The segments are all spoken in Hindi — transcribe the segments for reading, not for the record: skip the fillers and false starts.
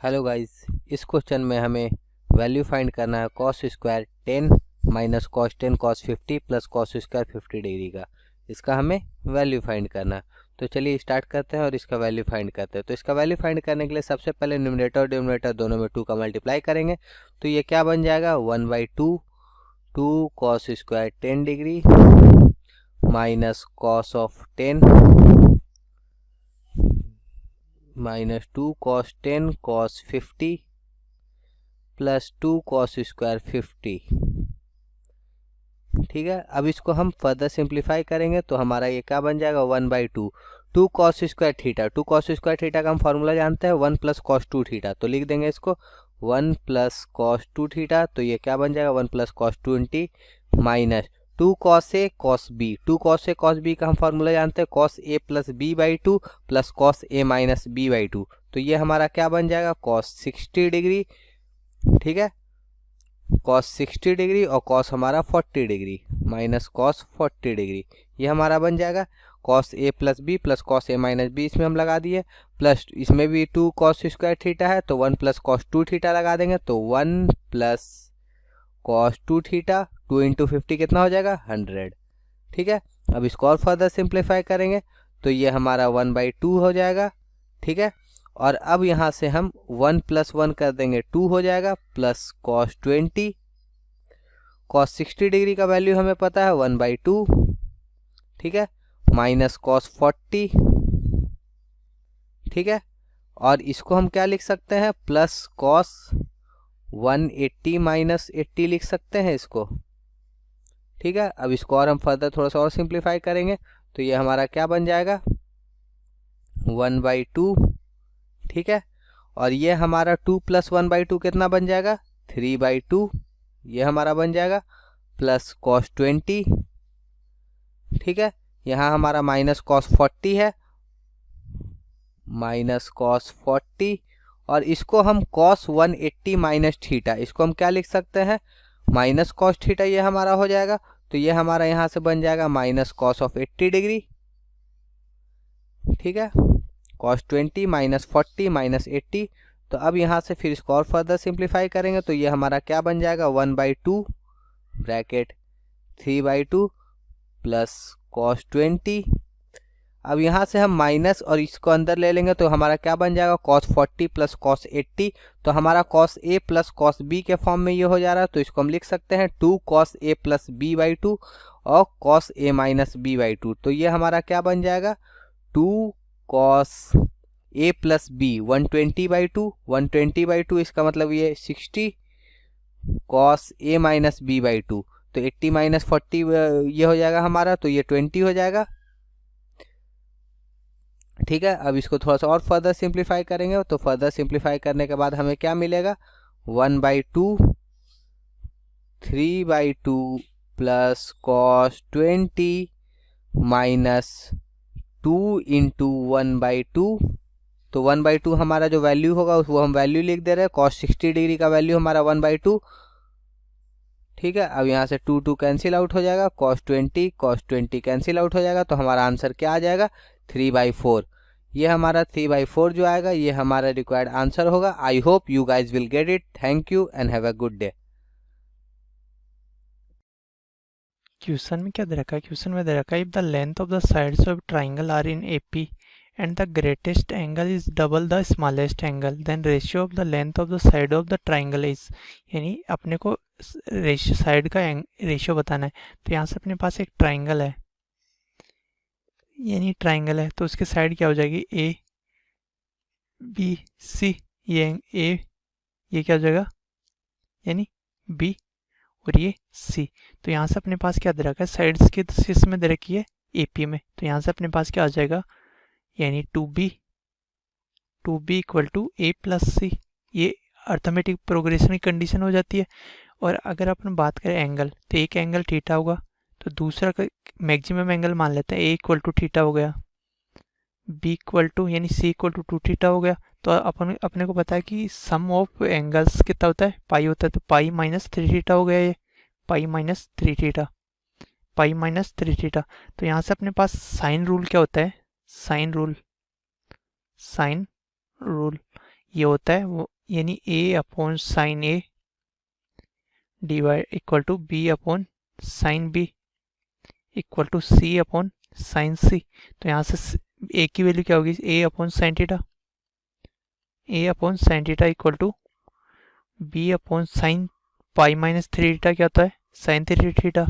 हेलो गाइस, इस क्वेश्चन में हमें वैल्यू फाइंड करना है cos square 10 minus cos 10 cos 50 plus cos square 50 degree का। इसका हमें वैल्यू फाइंड करना है। तो चलिए स्टार्ट करते हैं और इसका वैल्यू फाइंड करते हैं। तो इसका वैल्यू फाइंड करने के लिए सबसे पहले न्यूमरेटर और डिनोमिनेटर दोनों में 2 का मल्टीप्लाई करेंगे। तो ये क्या बन जाएगा 1/2 2 cos square 10 degree minus cos of 10 minus 2 cos 10 cos 50 plus 2 cos square 50। ठीक है, अब इसको हम फर्दर सिंप्लीफाई करेंगे तो हमारा ये क्या बन जाएगा 1/2 2 cos square theta. 2 cos square theta का हम फॉर्मूला जानते हैं 1 प्लस कॉस 2 थीटा। तो लिख देंगे इसको 1 प्लस कॉस 2 थीटा। तो ये क्या बन जाएगा 1 plus cos 20 minus 2 cos A cos B. 2 cos A cos B का हम फॉर्मूला जानते हैं cos A plus B by 2 plus cos A minus B by 2। तो ये हमारा क्या बन जाएगा कॉस 60 डिग्री। ठीक है, कॉस 60 डिग्री और कॉस हमारा 40 डिग्री माइनस कॉस 40 डिग्री। ये हमारा बन जाएगा cos A plus B plus cos A minus B, इसमें हम लगा दिए, प्लस इसमें भी 2 कॉस स्क्वायर थीटा है तो 1 प्लस कॉस 2 थीटा लगा देंगे। तो 1 प्लस कॉस 2 थीटा 2 इंटू 50 कितना हो जाएगा 100। ठीक है, अब इसको और फर्दर सिंप्लीफाई करेंगे तो ये हमारा 1/2 हो जाएगा। ठीक है, और अब यहाँ से हम 1 प्लस 1 कर देंगे 2 हो जाएगा प्लस कॉस 20 कॉस 60 डिग्री का वैल्यू हमें पता है 1/2। ठीक है, माइनस कॉस 40। ठीक है, और इसको हम क्या लिख सकते हैं प्लस कॉस 180 माइनस 80 लिख सकते हैं इसको। ठीक है, अब इसको और हम फर्दर थोड़ा सा और सिंप्लीफाई करेंगे तो ये हमारा क्या बन जाएगा 1/2। ठीक है, और ये हमारा 2 प्लस 1/2 कितना बन जाएगा 3/2। ये हमारा बन जाएगा प्लस कॉस 20। ठीक है, यहाँ हमारा माइनस कॉस 40 है माइनस कॉस 40, और इसको हम कॉस 180 माइनस थीटा, इसको हम क्या लिख सकते हैं माइनस कॉस थीटा। ये हमारा हो जाएगा तो ये हमारा यहाँ से बन जाएगा माइनस कॉस ऑफ 80 डिग्री। ठीक है, कॉस 20 माइनस 40 माइनस 80। तो अब यहाँ से फिर इसको और फर्दर सिंप्लीफाई करेंगे तो ये हमारा क्या बन जाएगा 1/2 ब्रैकेट 3/2 प्लस कॉस 20। अब यहाँ से हम माइनस और इसको अंदर ले लेंगे तो हमारा क्या बन जाएगा कॉस 40 प्लस कॉस 80। तो हमारा cos A plus cos B के फॉर्म में ये हो जा रहा है तो इसको हम लिख सकते हैं 2 cos A plus B by 2 और cos A minus B by 2। तो ये हमारा क्या बन जाएगा 2 कॉस ए प्लस बी 120/2 120/2, इसका मतलब ये 60 cos A minus B by 2। तो 80 माइनस 40 ये हो जाएगा हमारा, तो ये 20 हो जाएगा। ठीक है, अब इसको थोड़ा सा और फर्दर सिंप्लीफाई करेंगे तो फर्दर सिंप्लीफाई करने के बाद हमें क्या मिलेगा 1/2 3/2 प्लस कॉस 20 माइनस 2 इंटू 1/2। तो 1/2 हमारा जो वैल्यू होगा वो हम वैल्यू लिख दे रहे हैं, कॉस 60 डिग्री का वैल्यू हमारा 1/2। ठीक है, अब यहाँ से 2 कैंसिल आउट हो जाएगा, कॉस 20 कैंसिल आउट हो जाएगा, तो हमारा आंसर क्या आ जाएगा 3/4। ये हमारा 3/4 जो आएगा ये हमारा रिक्वायर्ड आंसर होगा। I hope you guys will get it. Thank you and have a good day. Question में क्या दे रखा है? क्वेश्चन में दे रखा है if the length of the sides of triangle are in AP and the greatest angle is double the smallest angle then ratio of the length of the side of the triangle is, यानी अपने को रेशियो साइड का रेशियो बताना है। तो यहाँ से अपने पास एक ट्राइंगल है, यानी ट्राइंगल है तो उसकी साइड क्या हो जाएगी ए बी सी। ये क्या हो जाएगा यानी बी और ये सी। तो यहाँ से अपने पास क्या दे रखा है साइड्स की इसमें दे रखी है एपी में, तो यहाँ से अपने पास क्या आ जाएगा यानी 2b equal to a plus c. ये अर्थमेटिक प्रोग्रेशन की कंडीशन हो जाती है। और अगर अपन बात करें एंगल तो एक एंगल थीटा होगा तो दूसरा का मैक्सिमम एंगल मान लेते हैं ए इक्वल टू थीटा हो गया, बी इक्वल टू यानी सी इक्वल टू 2 थीटा हो गया। तो अपने को पता है कि सम ऑफ एंगल्स कितना होता है पाई होता है, तो पाई माइनस 3 थीटा हो गया, ये पाई minus 3 theta pi minus 3 theta. तो यहाँ से अपने पास साइन रूल क्या होता है साइन रूल ये होता है वो, यानी a upon sine a divide equal to b upon sine b equal to c upon sine c. तो यहाँ से ए की वैल्यू क्या होगी, a upon sine theta, a upon sine theta equal to b upon sine pi minus 3 theta क्या होता है, sine 3 theta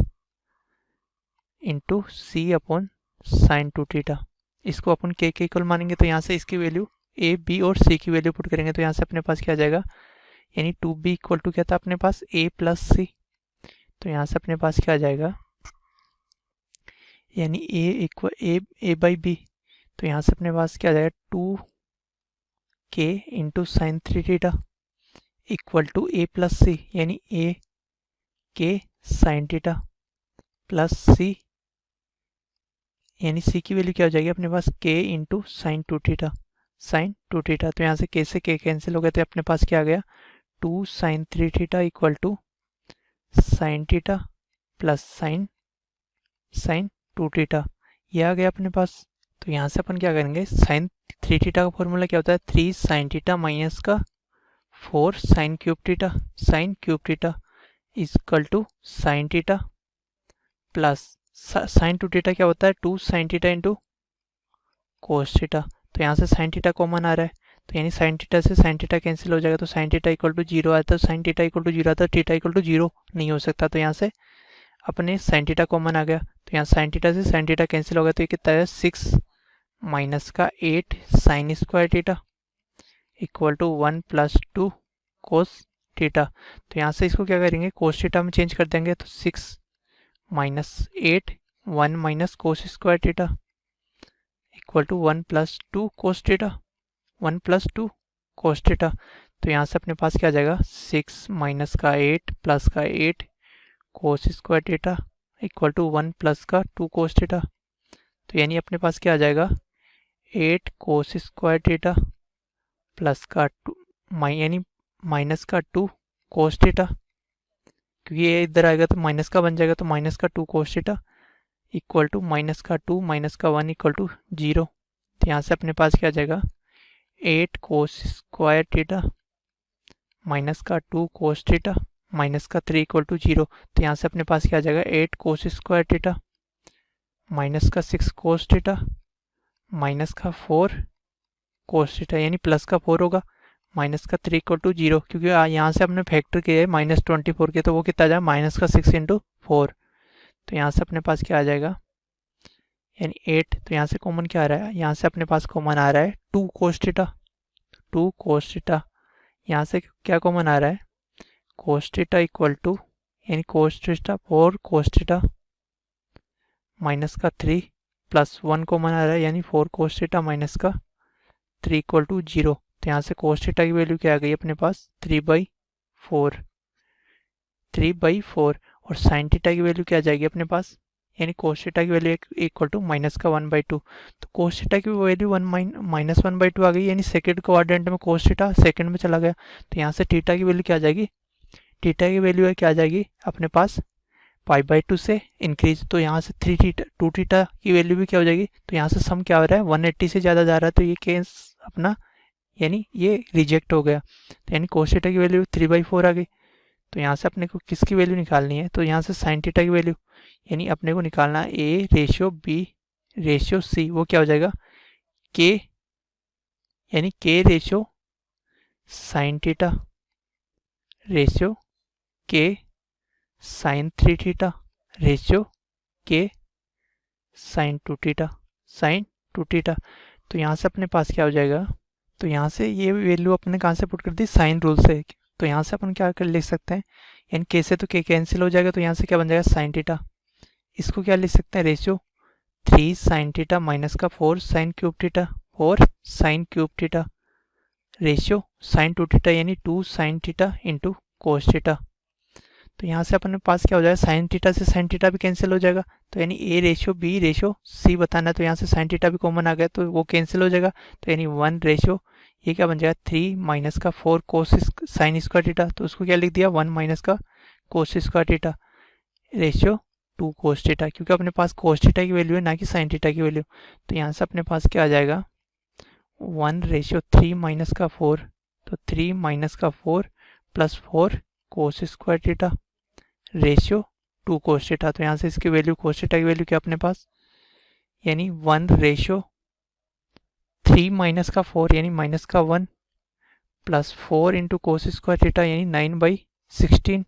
into c upon sine 2 theta. इसको अपन के इक्वल मानेंगे तो यहाँ से इसकी वैल्यू ए बी और सी की वैल्यू पुट करेंगे तो यहाँ से अपने पास क्या आ जाएगा, यानी 2b इक्वल टू क्या था अपने पास, a प्लस सी। तो यहाँ से अपने पास क्या आ जाएगा, यानी a equal a by b. तो यहाँ से अपने पास क्या आ जाएगा 2k into sine 3 theta equal to a plus c, यानी a k sine theta plus c, यानी c की वैल्यू क्या हो जाएगी अपने पास k into sine 2 theta, sine 2 theta. तो यहाँ से k से k कैंसिल हो गए तो अपने पास क्या आ गया, 2 sine 3 theta equal to sine theta plus sine 2 theta, ये आ गया अपने पास। तो यहाँ से अपन क्या करेंगे, साइन 3 थीटा का फॉर्मूला क्या होता है, 3 साइन थीटा माइनस का 4 sine cube theta equal to sine theta plus sine 2 theta क्या होता है, 2 sine theta into cos theta. तो यहाँ से साइन थीटा कॉमन आ रहा है तो यानी साइन थीटा से साइन थीटा कैंसिल हो जाएगा तो साइन थीटा इक्वल टू 0 आता है, साइन थीटा इक्वल टू 0 आता है, थीटा इक्वल टू 0 नहीं हो सकता। तो यहाँ से अपने साइन थीटा कॉमन आ गया तो यहाँ साइन थीटा से साइन थीटा कैंसिल हो गया तो ये कितना है 6 माइनस का 8 sine square theta equal to 1 plus 2 cos theta. तो यहाँ से इसको क्या करेंगे, कोस थीटा में चेंज कर देंगे तो 6 minus 8 1 minus cos square theta equal to 1 plus 2 cos theta, 1 plus 2 cos theta. तो यहाँ से अपने पास क्या आ जाएगा 6 माइनस का 8 प्लस का 8 cos square theta equal to 1 plus का 2 कोस थीटा। तो यानी अपने पास क्या आ जाएगा 8 कोस स्क्वायर थीटा प्लस का 2 यानी माइनस का 2 कोस थीटा, क्योंकि ये इधर आएगा तो माइनस का बन जाएगा तो माइनस का 2 cos theta equal to minus का 2 माइनस का 1 इक्वल टू 0। तो यहाँ से अपने पास क्या आ जाएगा 8 कोस स्क्वायर थीटा माइनस का 2 कोस थीटा माइनस का 3 इक्वल टू 0। तो यहाँ से अपने पास क्या आ जाएगा 8 कोस स्क्वायर थीटा माइनस का 6 कोस थीटा माइनस का 4 कोस थीटा, यानी प्लस का 4 होगा माइनस का 3 इक्वल टू 0, क्योंकि यहाँ से हमने फैक्टर किया है -24 के तो वो कितना आ जाएगा माइनस का 6 इंटू 4। तो यहाँ से अपने पास क्या आ जाएगा, यानी 8। तो यहाँ से कॉमन क्या आ रहा है, यहाँ से अपने पास कॉमन आ रहा है 2 कोस थीटा, 2 कोस थीटा। यहाँ से क्या कॉमन आ रहा है कोस थीटा इक्वल टू, यानी cos theta 4 cos theta minus का 3 प्लस 1 कॉमन आ रहा है, यानी 4 कोस थीटा माइनस का 3 इक्वल टू 0। तो यहाँ से कोस थीटा की वैल्यू क्या आ गई अपने पास 3/4 और साइन थीटा की वैल्यू क्या आ जाएगी अपने पास, यानी कोस थीटा की वैल्यू इक्वल टू माइनस का 1/2। तो कोस थीटा की वैल्यू माइनस 1/2 आ गई, यानी सेकंड क्वाड्रेंट में कोस थीटा सेकंड में चला गया। तो यहाँ से थीटा की वैल्यू क्या आ जाएगी, थीटा की वैल्यू क्या आ जाएगी अपने पास π/2 से इंक्रीज। तो यहाँ से 2 थीटा की वैल्यू भी क्या हो जाएगी। तो यहाँ से सम क्या हो रहा है 180 से ज़्यादा जा रहा है तो ये केस अपना यानी ये रिजेक्ट हो गया। तो यानी कोस थीटा की वैल्यू 3/4 आ गई। तो यहाँ से अपने को किसकी वैल्यू निकालनी है, तो यहाँ से साइन थीटा की वैल्यू, यानी अपने को निकालना a ratio b ratio c, वो क्या हो जाएगा k, यानी k ratio sine theta ratio k sine 3 theta ratio k sine 2 theta. तो यहाँ से अपने पास क्या हो जाएगा, तो यहाँ से ये वैल्यू अपने कहाँ से पुट कर दी साइन रूल से। तो यहाँ से अपन क्या कर लिख सकते हैं, यानी k से तो k कैंसिल हो जाएगा तो यहाँ से क्या बन जाएगा साइन थीटा। इसको क्या लिख सकते हैं रेशियो 3 साइन थीटा माइनस का 4 sine cube theta ratio sine 2 theta, यानी 2 sine theta into cos theta. तो यहाँ से अपने पास क्या हो जाएगा साइन थीटा से साइन थीटा भी कैंसिल हो जाएगा। तो यानी a ratio b ratio c बताना है तो यहाँ से साइन थीटा भी कॉमन आ गया तो वो कैंसिल हो जाएगा। तो यानी 1 रेशियो ये क्या बन जाएगा 3 माइनस का 4 कोस साइन स्क्वायर थीटा, तो उसको क्या लिख दिया 1 माइनस का कोस square theta ratio 2 cos theta, क्योंकि अपने पास कोस थीटा की वैल्यू है ना कि साइन थीटा की वैल्यू। तो यहाँ से अपने पास क्या आ जाएगा 1 रेशियो 3 माइनस का 4 तो 3 माइनस का 4 प्लस 4 कोस square theta ratio 2 cos theta. तो यहाँ से इसकी वैल्यू कोस थीटा की वैल्यू क्या अपने पास, यानी 1 रेशियो 3 माइनस का 4 यानी माइनस का 1 plus 4 into cos square theta यानी 9/16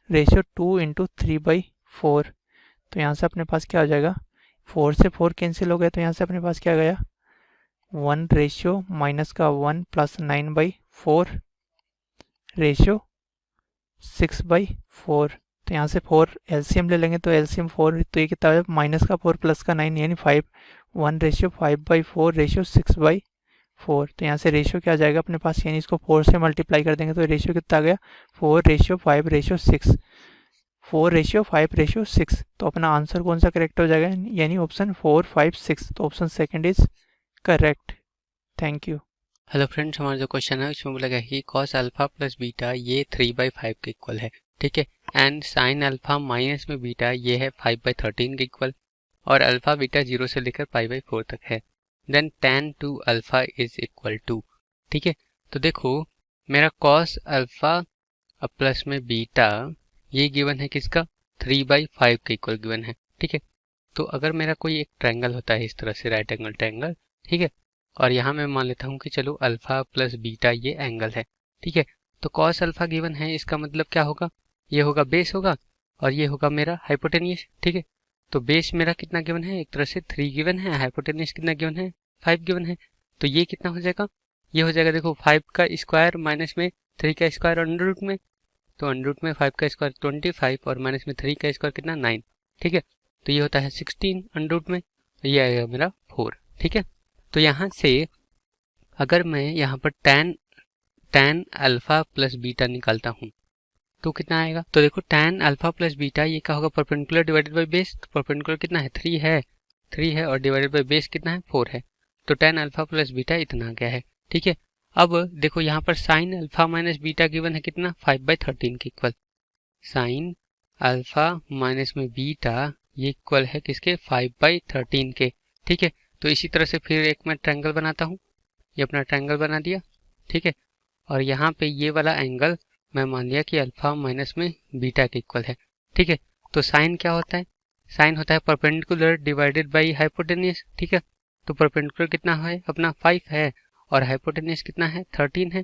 रेशियो 2 इंटू 3/4। तो यहाँ से अपने पास क्या हो जाएगा, 4 से 4 कैंसिल हो गया, तो यहाँ से अपने पास क्या गया 1 रेशियो माइनस का 1 प्लस 9/4 रेशियो 6/4। तो यहाँ से 4 एलसीएम ले लेंगे, तो एलसीएम 4, तो ये कितना है माइनस का 4 प्लस का 9 यानी 5, 1 रेशियो 5/4 रेशियो 6/4। तो यहाँ से रेशियो क्या आ जाएगा अपने पास, यानी इसको 4 से मल्टीप्लाई कर देंगे तो रेशियो कितना आ गया 4 रेशियो 5 रेशियो 6, 4 रेशियो 5 रेशियो 6। तो अपना आंसर कौन सा करेक्ट हो जाएगा, यानी ऑप्शन 4 5 6। तो option second is correct. Thank you. Hello friends, हमारा जो क्वेश्चन है उसमें बोला गया कि कॉस अल्फा प्लस बीटा ये 3/5 के इक्वल है, ठीक है, एंड साइन अल्फा माइनस में बीटा ये है 5/13 के इक्वल, और अल्फा बीटा 0 से लेकर π/4 तक है, then tan 2 alpha is equal to, ठीक है। तो देखो मेरा कॉस अल्फा प्लस में बीटा ये गिवन है किसका, 3/5 के इक्वल गिवन है, ठीक है। तो अगर मेरा कोई एक ट्रायंगल होता है इस तरह से, राइट एंगल ट्रायंगल, ठीक है, और यहाँ मैं मान लेता हूँ कि चलो अल्फा प्लस बीटा ये एंगल है, ठीक है। तो कॉस अल्फा गिवन है, इसका मतलब क्या होगा, ये होगा बेस होगा और ये होगा मेरा हाइपोटेन्यूस, ठीक है। तो बेस मेरा कितना गिवन है, एक तरह से 3 गिवन है, हाइपोटेन्यूस कितना गिवन है 5 गिवन है। तो ये कितना हो जाएगा, ये हो जाएगा देखो 5 का स्क्वायर माइनस में 3 का स्क्वायर अंडर रूट में, तो अंडर रूट में 5 का स्क्वायर 25 और माइनस में 3 का स्क्वायर कितना 9, ठीक है। तो ये होता है 16 अंडर रूट में, तो ये आएगा मेरा 4, ठीक है। तो यहाँ से अगर मैं यहाँ पर tan अल्फा प्लस बीटा निकालता हूँ तो कितना आएगा, तो देखो tan अल्फा प्लस बीटा ये क्या होगा, परपेंडिकुलर डिवाइडेड बाय बेस, तो परपेंडिकुलर कितना है 3 है और डिवाइडेड बाय बेस कितना है 4 है, तो tan अल्फा प्लस बीटा इतना आ गया है, ठीक है। अब देखो यहाँ पर sine alpha minus beta given है कितना 5/13 के इक्वल, साइन अल्फा माइनस में बीटा ये इक्वल है किसके 5/13 के, ठीक है। तो इसी तरह से फिर एक मैं ट्रायंगल बनाता हूँ, ये अपना ट्रायंगल बना दिया, ठीक है, और यहाँ पे ये वाला एंगल मैं मान लिया कि अल्फा माइनस में बीटा के इक्वल है, ठीक है। तो साइन क्या होता है, साइन होता है परपेंडिकुलर डिवाइडेड बाय हाइपोटेन्यूस, ठीक है। तो परपेंडिकुलर कितना है अपना 5 है और हाइपोटेन्यूस कितना है 13 है,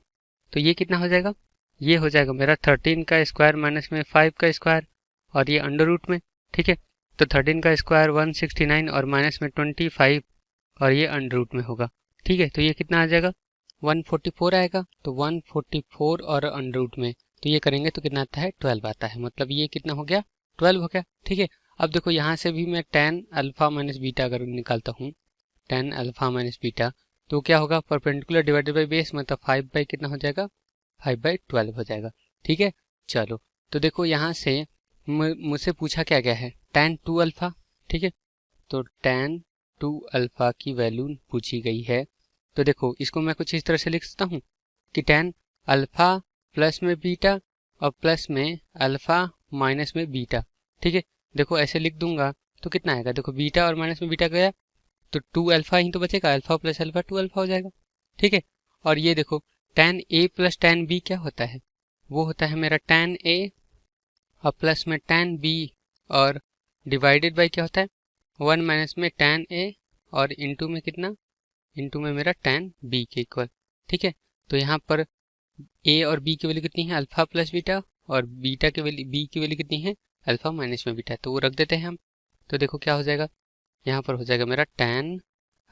तो ये कितना हो जाएगा, ये हो जाएगा मेरा 13 का स्क्वायर माइनस में 5 का स्क्वायर और ये अंडर रूट में, ठीक है। तो 13 का स्क्वायर 169 और माइनस में 25 और ये अंडर रूट में होगा, ठीक है। तो ये कितना आ जाएगा 144 आएगा, तो 144 और अंडर रूट में तो ये करेंगे तो कितना आता है 12 आता है, मतलब ये कितना हो गया 12 हो गया, ठीक है। अब देखो यहाँ से भी मैं tan अल्फा माइनस बीटा अगर निकालता हूँ, tan अल्फा माइनस बीटा, तो क्या होगा परपेंडिकुलर डिवाइडेड बाय बेस, मतलब 5 बाई कितना हो जाएगा 5/12 हो जाएगा, ठीक है। चलो तो देखो यहाँ से मुझसे पूछा क्या गया है tan 2 अल्फा, ठीक है, तो tan 2 अल्फा की वैल्यू पूछी गई है। तो देखो इसको मैं कुछ इस तरह से लिख सकता हूँ कि tan अल्फा प्लस में बीटा और प्लस में अल्फा माइनस में बीटा, ठीक है। देखो ऐसे लिख दूंगा तो कितना आएगा, देखो बीटा और माइनस में बीटा गया तो 2 अल्फा ही तो बचेगा, अल्फा प्लस अल्फा 2 अल्फा हो जाएगा, ठीक है। और ये देखो tan a plus tan b क्या होता है, वो होता है मेरा tan a और प्लस में tan b और डिवाइडेड बाय क्या होता है 1 माइनस में tan a और इंटू में कितना, इंटू में मेरा tan b के इक्वल, ठीक है। तो यहाँ पर a और b की वैल्यू कितनी है अल्फा प्लस बीटा और बीटा की वैल्यू b की वैल्यू कितनी है अल्फा माइनस में बीटा, तो वो रख देते हैं हम। तो देखो क्या हो जाएगा, यहाँ पर हो जाएगा मेरा tan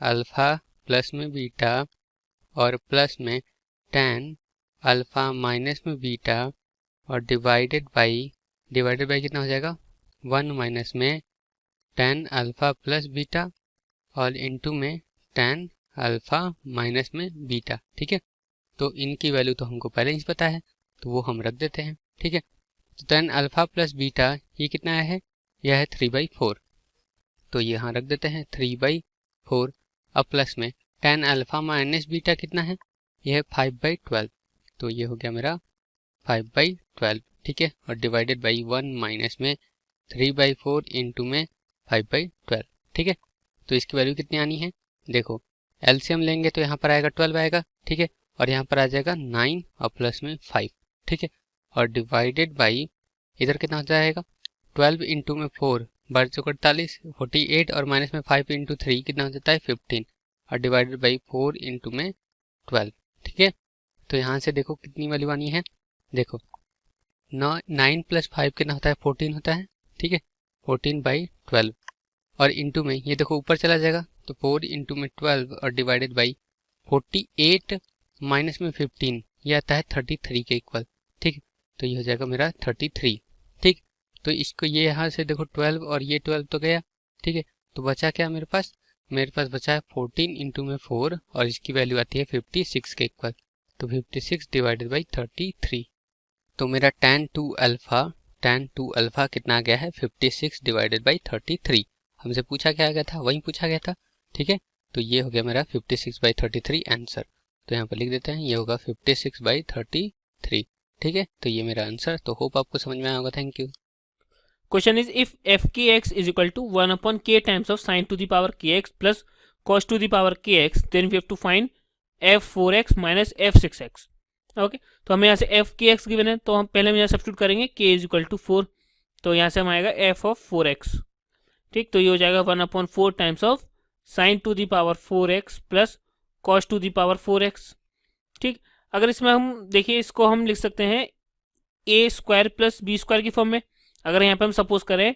अल्फा प्लस में बीटा और प्लस में tan अल्फा माइनस में बीटा और डिवाइडेड बाई कितना हो जाएगा 1 माइनस में tan अल्फा प्लस बीटा और इंटू में tan अल्फा माइनस में बीटा, ठीक है। तो इनकी वैल्यू तो हमको पहले ही पता है तो वो हम रख देते हैं, ठीक है। तो tan अल्फा प्लस बीटा ये कितना है, यह है 3/4, तो यहाँ रख देते हैं 3/4। अब प्लस में tan अल्फा माइनस बीटा कितना है, यह है 5/12, तो ये हो गया मेरा 5/12, ठीक है, और डिवाइडेड बाई 1 माइनस में 3/4 इंटू में 5/12, ठीक है। तो इसकी वैल्यू कितनी आनी है, देखो एलसीएम लेंगे तो यहाँ पर आएगा 12 आएगा, ठीक है, और यहाँ पर आ जाएगा 9 और प्लस में 5, ठीक है, और डिवाइडेड बाई इधर कितना हो जाएगा 12 इंटू में 4 12 चौक 48 48 और माइनस में 5 इंटू 3 कितना हो जाता है 15 और डिवाइडेड बाई 4 इंटू में 12, ठीक है। तो यहाँ से देखो कितनी वैल्यू आनी है, देखो 9 प्लस 5 कितना होता है 14 होता है, ठीक है, 14/12 और इंटू में ये देखो ऊपर चला जाएगा तो 4 इंटू में 12 और डिवाइडेड बाई 48 माइनस में 15 ये आता है 33 के इक्वल, ठीक है। तो ये हो जाएगा मेरा 33, ठीक। तो इसको ये यहाँ से देखो 12 और ये 12 तो गया, ठीक है। तो बचा क्या मेरे पास बचा है 14 इंटू में 4 और इसकी वैल्यू आती है 56 के इक्वल, तो 56 डिवाइडेड बाई 33। तो मेरा tan 2 अल्फा कितना आ गया है 56 डिवाइडेड बाई 33। हमसे पूछा क्या गया था, वही पूछा गया था, ठीक है। तो ये हो गया मेरा 56/33 आंसर। तो यहाँ पर लिख देते हैं, ये होगा 56/33, ठीक है। तो ये मेरा आंसर। तो होप आपको समझ में आया होगा। Thank you. Question is, if fkx is equal to 1 upon k times of sin to the power kx plus cos to the power kx, then we have to find f4x minus f6x. Okay, तो हमें यहाँ से fkx गिवन है, तो हम पहले हम यहाँ सब्स्टिट्यूट करेंगे k इज इक्वल टू 4, तो यहाँ से हम आएगा f ऑफ 4x, ठीक। तो ये हो जाएगा 1 upon 4 times of sign to the power 4x plus cos two the power 4x, ठीक। अगर इसमें हम देखिए, इसको हम लिख सकते हैं a square plus B square की फॉर्म में। अगर यहाँ पे हम सपोज करें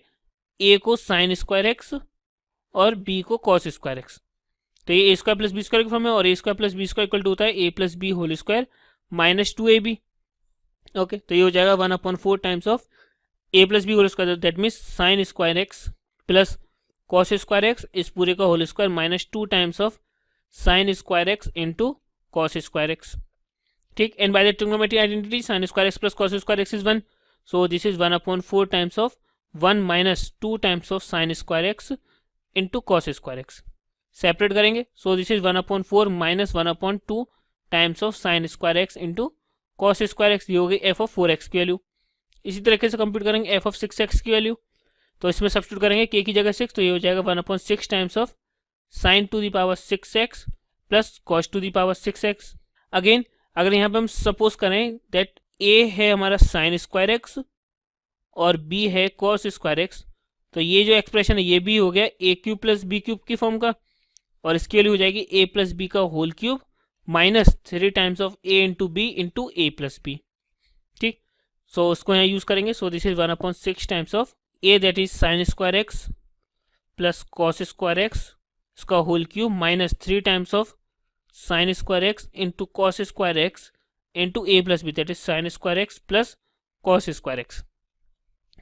a को साइन स्क्वायर एक्स और b को कॉस स्क्वायर एक्स, तो ये a square plus B square की फॉर्म है और a square plus B square equal to होता है a plus B whole square minus 2ab। Okay, तो ये हो जाएगा 1 upon 4 times of a plus B whole square, that means sine square x plus cos square x इस पूरे का whole square minus 2 times of sine square x into cos square x, ठीक। And by the trigonometric identity sine square x plus cos square x is 1, so this is 1 upon 4 times of 1 minus 2 times of sin square x into cos square x. Separate करेंगे, so this is 1 upon 4 minus 1 upon 2 times of sin square x into cos square x, ये हो गई f of 4x की वैल्यू। इसी तरीके से कंप्यूट करेंगे f of 6x की वैल्यू, तो इसमें सब्स्टिट्यूट करेंगे k की जगह 6, तो ये हो जाएगा 1 upon 6 times of sin to the power 6x plus cos to the power 6x। Again अगर यहाँ पे हम सपोज करें दैट a है हमारा साइन स्क्वायर एक्स और b है कॉस स्क्वायर एक्स, तो ये जो एक्सप्रेशन है ये भी हो गया a cube plus b cube की फॉर्म का, और इसकी वैल्यू हो जाएगी a प्लस बी का whole cube minus 3 times of a into b into a plus b, ठीक। सो उसको यहाँ यूज करेंगे, so this is 1 upon 6 times of a that is sine square x plus cos square x इसका whole cube minus 3 times of sine square x into cos square x into a plus b, that is sin square x plus cos square x.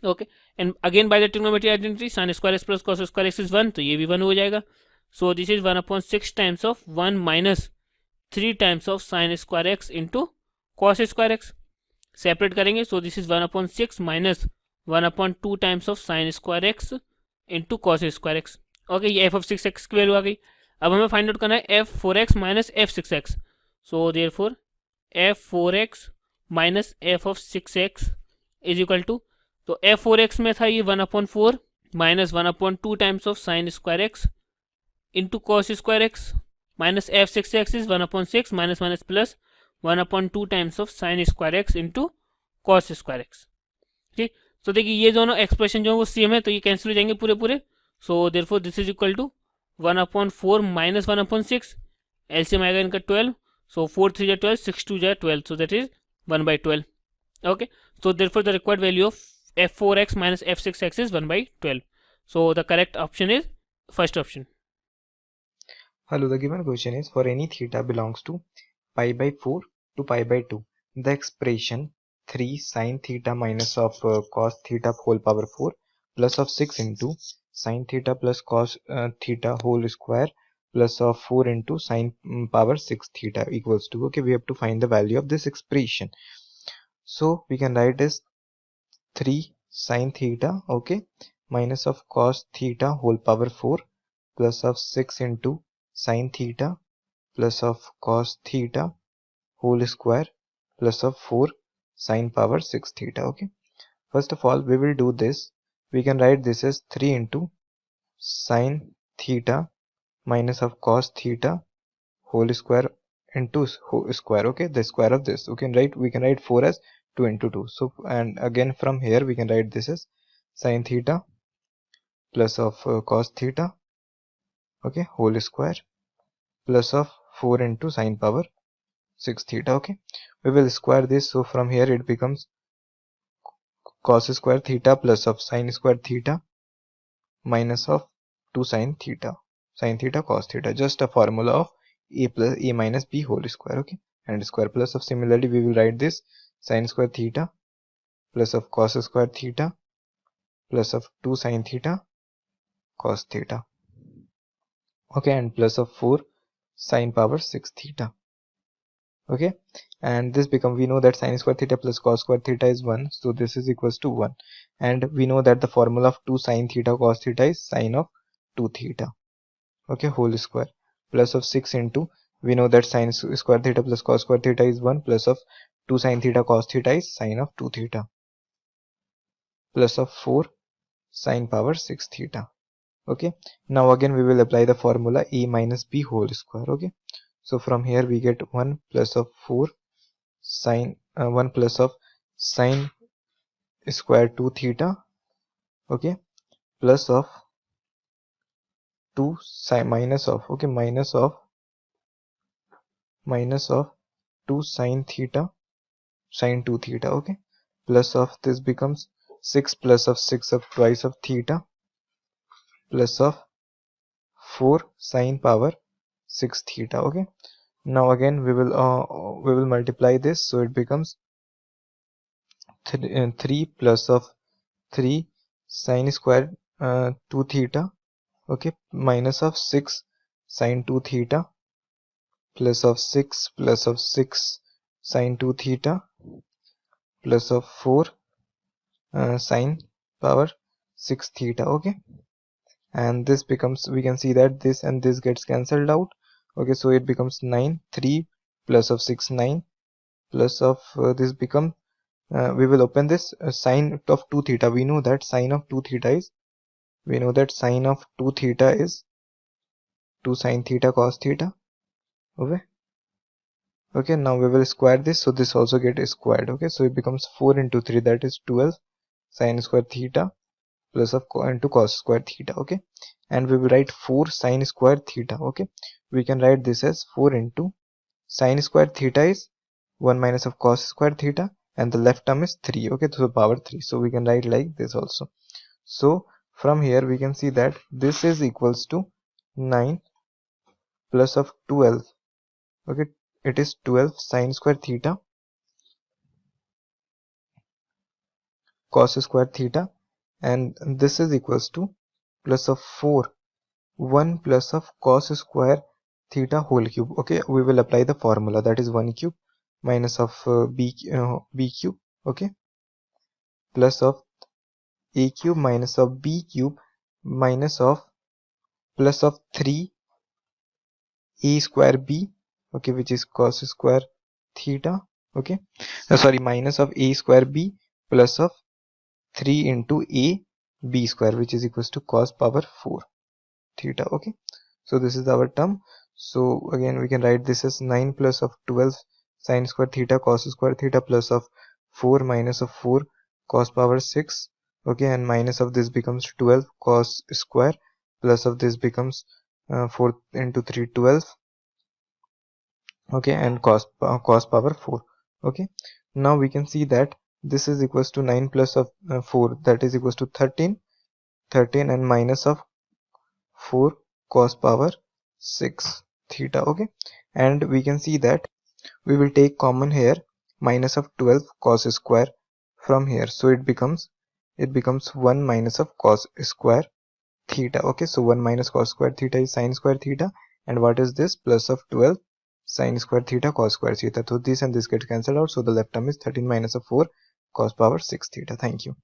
Okay, and again by the trigonometry identity sin square x plus cos square x is 1, तो ये भी 1 हो जाएगा। So this is 1 upon 6 times of 1 minus 3 times of sin square x into cos square x. Separate करेंगे, so this is 1 upon 6 minus 1 upon 2 times of sin square x into cos square x. Okay, ये f of 6x की वैल्यू आ गई। अब हमें फाइंड आउट करना है f4x minus f6x. So therefore f4x minus f of 6x is equal to, तो f4x में था ये 1 upon 4 minus 1 upon 2 times of sine square x into cos square x minus f6x is 1 upon 6 minus minus plus 1 upon 2 times of sine square x into cos square x, ठीक। तो देखिए ये दोनों एक्सप्रेशन जो है वो सेम है, तो ये कैंसिल हो जाएंगे पूरे पूरे। So therefore this is equal to 1 upon 4 minus 1 upon 6, LCM आएगा इनका 12, so 4 3 12, 6 2 12, so that is 1/12. Okay, so therefore the required value of f4x minus f6x is 1/12. So the correct option is first option. Hello, the given question is for any theta belongs to pi by 4 to pi by 2, the expression 3 sin theta minus of cos theta whole power 4 plus of 6 into sin theta plus cos theta whole square plus of 4 into sin power 6 theta equals to, okay, we have to find the value of this expression. So we can write as 3 sin theta, okay, minus of cos theta whole power 4 plus of 6 into sin theta plus of cos theta whole square plus of 4 sin power 6 theta. Okay, first of all we will do this. We can write this as 3 into sin theta minus of cos theta whole square into square. Okay, the square of this. We can write 4 as 2 into 2. So, and again from here we can write this as sin theta plus of cos theta, okay, whole square, plus of 4 into sin power 6 theta. Okay, we will square this, so from here it becomes cos square theta plus of sin square theta minus of 2 sin theta cos theta, just a formula of a minus b whole square. Okay, and square plus of, similarly we will write this sin square theta plus of cos square theta plus of 2 sin theta cos theta, okay, and plus of 4 sin power 6 theta. Okay, and this become, we know that sin square theta plus cos square theta is 1, so this is equals to 1, and we know that the formula of 2 sin theta cos theta is sin of 2 theta, okay, whole square, plus of 6 into, we know that sin square theta plus cos square theta is 1, plus of 2 sin theta cos theta is sin of 2 theta, plus of 4 sin power 6 theta. Okay, now again we will apply the formula a minus b whole square. Okay, so from here we get 1 plus of 4 sin 1 plus of sin square 2 theta, okay, plus of 2 sin minus of, okay, minus of 2 sin theta sin 2 theta, okay, plus of, this becomes 6 plus of 6 of twice of theta plus of 4 sin power 6 theta. Okay, now again we will multiply this, so it becomes 3 plus of 3 sin square 2 theta, okay, minus of 6 sin 2 theta plus of 6 sin 2 theta plus of 4 sin power 6 theta. Okay, and this becomes, we can see that this and this gets cancelled out. Okay, so it becomes 9, 3 plus of 6 9 plus of this become we will open this sine of 2 theta. We know that sine of 2 theta is 2 sin theta cos theta. Okay, now we will square this, so this also get squared. Okay, so it becomes 4 into 3, that is 12 sin square theta plus of into cos square theta. Okay, and we will write 4 sin square theta. Okay, we can write this as 4 into sin square theta is 1 minus of cos square theta, and the left term is 3. Okay, so power 3, so we can write like this also. So from here we can see that this is equals to 9 plus of 12. Okay, it is 12 sin square theta cos square theta, and this is equals to plus of 4 1 plus of cos square theta whole cube. Okay, we will apply the formula, that is 1 cube minus of b cube, okay, plus of a cube minus of b cube minus of plus of 3 a square b, okay, which is cos square theta. Okay, sorry, minus of a square b plus of 3 into a b square, which is equals to cos power 4 theta. Okay, so this is our term. So again we can write this as 9 plus of 12 sin square theta cos square theta plus of 4 minus of 4 cos power 6. Okay, and minus of this becomes 12 cos square plus of this becomes 4 into 3 12. Okay, and cos power 4. Okay, now we can see that this is equals to 9 plus of 4, that is equals to 13 and minus of 4 cos power 6 theta. Okay, and we can see that we will take common here minus of 12 cos square from here, so it becomes 1 minus of cos square theta. Okay, so 1 minus cos square theta is sin square theta, and what is this, plus of 12 sin square theta cos square theta. So this and this get cancelled out, so the left term is 13 minus of 4 cos power 6 theta. Thank you.